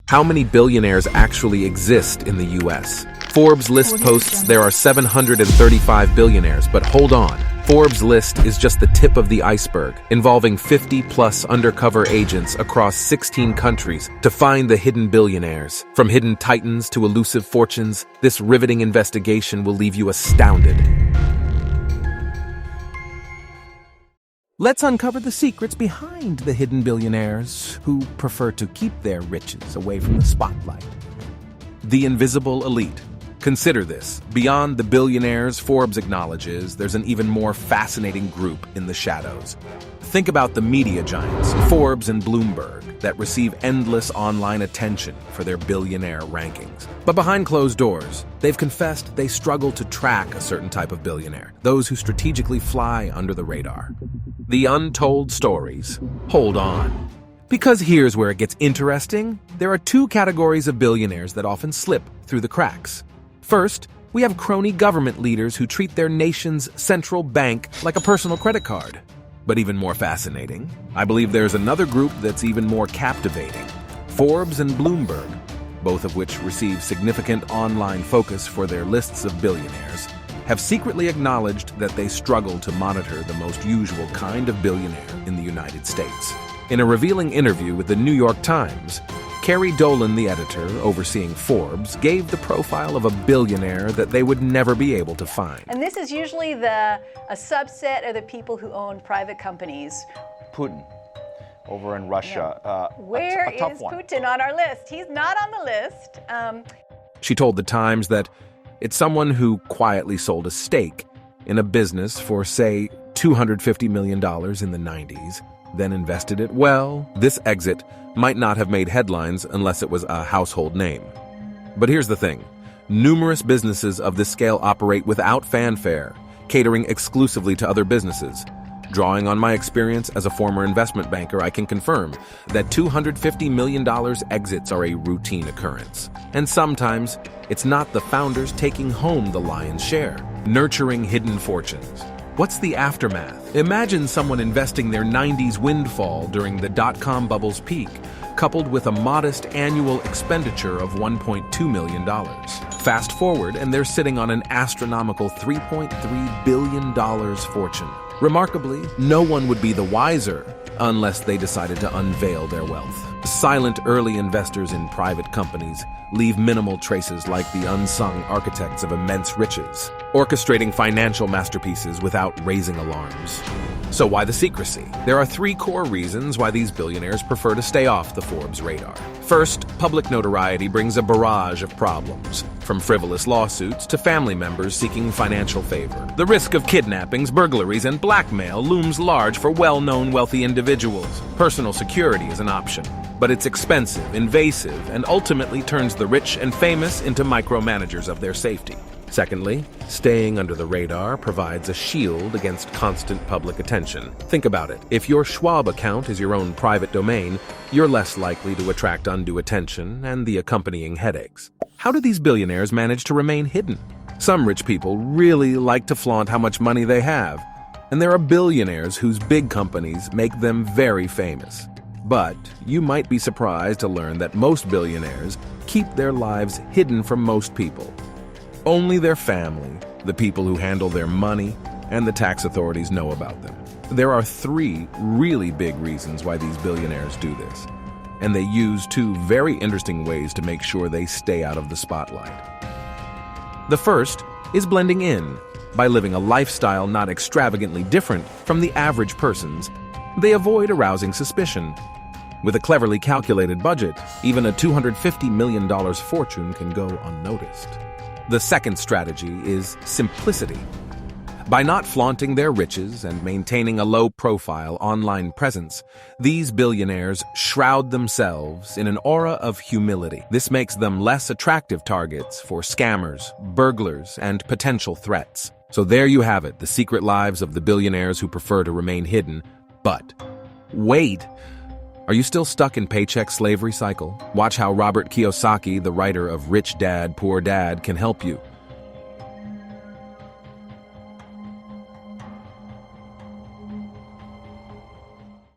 How many billionaires actually exist in the US? Forbes list posts there are 735 billionaires, but hold on. Forbes' list is just the tip of the iceberg, involving 50-plus undercover agents across 16 countries to find the hidden billionaires. From hidden titans to elusive fortunes, this riveting investigation will leave you astounded. Let's uncover the secrets behind the hidden billionaires who prefer to keep their riches away from the spotlight. The invisible elite. Consider this. Beyond the billionaires Forbes acknowledges, there's an even more fascinating group in the shadows. Think about the media giants, Forbes and Bloomberg, that receive endless online attention for their billionaire rankings. But behind closed doors, they've confessed they struggle to track a certain type of billionaire, those who strategically fly under the radar. The Untold Stories. Hold on. Because here's where it gets interesting. There are two categories of billionaires that often slip through the cracks. First, we have crony government leaders who treat their nation's central bank like a personal credit card. But even more fascinating, I believe there's another group that's even more captivating. Forbes and Bloomberg, both of which receive significant online focus for their lists of billionaires, have secretly acknowledged that they struggle to monitor the most usual kind of billionaire in the United States. In a revealing interview with the New York Times, Carrie Dolan, the editor overseeing Forbes, gave the profile of a billionaire that they would never be able to find. And this is usually a subset of the people who own private companies. Putin, over in Russia. Yeah. Where is Putin on our list? He's not on the list. She told the Times that it's someone who quietly sold a stake in a business for, say, $250 million in the 90s, then invested it. Well, this exit might not have made headlines unless it was a household name. But here's the thing. Numerous businesses of this scale operate without fanfare, catering exclusively to other businesses. Drawing on my experience as a former investment banker, I can confirm that $250 million exits are a routine occurrence. And sometimes, it's not the founders taking home the lion's share, nurturing hidden fortunes. What's the aftermath? Imagine someone investing their 90s windfall during the dot-com bubble's peak, coupled with a modest annual expenditure of $1.2 million. Fast forward, and they're sitting on an astronomical $3.3 billion fortune. Remarkably, no one would be the wiser unless they decided to unveil their wealth. Silent early investors in private companies leave minimal traces like the unsung architects of immense riches, orchestrating financial masterpieces without raising alarms. So why the secrecy? There are three core reasons why these billionaires prefer to stay off the Forbes radar. First, public notoriety brings a barrage of problems, from frivolous lawsuits to family members seeking financial favor. The risk of kidnappings, burglaries, and blackmail looms large for well-known wealthy individuals. Personal security is an option, but it's expensive, invasive, and ultimately turns the rich and famous into micromanagers of their safety. Secondly, staying under the radar provides a shield against constant public attention. Think about it. If your Schwab account is your own private domain, you're less likely to attract undue attention and the accompanying headaches. How do these billionaires manage to remain hidden? Some rich people really like to flaunt how much money they have, and there are billionaires whose big companies make them very famous. But you might be surprised to learn that most billionaires keep their lives hidden from most people. Only their family, the people who handle their money, and the tax authorities know about them. There are three really big reasons why these billionaires do this, and they use two very interesting ways to make sure they stay out of the spotlight. The first is blending in. By living a lifestyle not extravagantly different from the average person's, they avoid arousing suspicion. With a cleverly calculated budget, even a $250 million fortune can go unnoticed. The second strategy is simplicity. By not flaunting their riches and maintaining a low-profile online presence, these billionaires shroud themselves in an aura of humility. This makes them less attractive targets for scammers, burglars, and potential threats. So there you have it, the secret lives of the billionaires who prefer to remain hidden. But wait! Are you still stuck in paycheck slavery cycle? Watch how Robert Kiyosaki, the writer of Rich Dad, Poor Dad, can help you.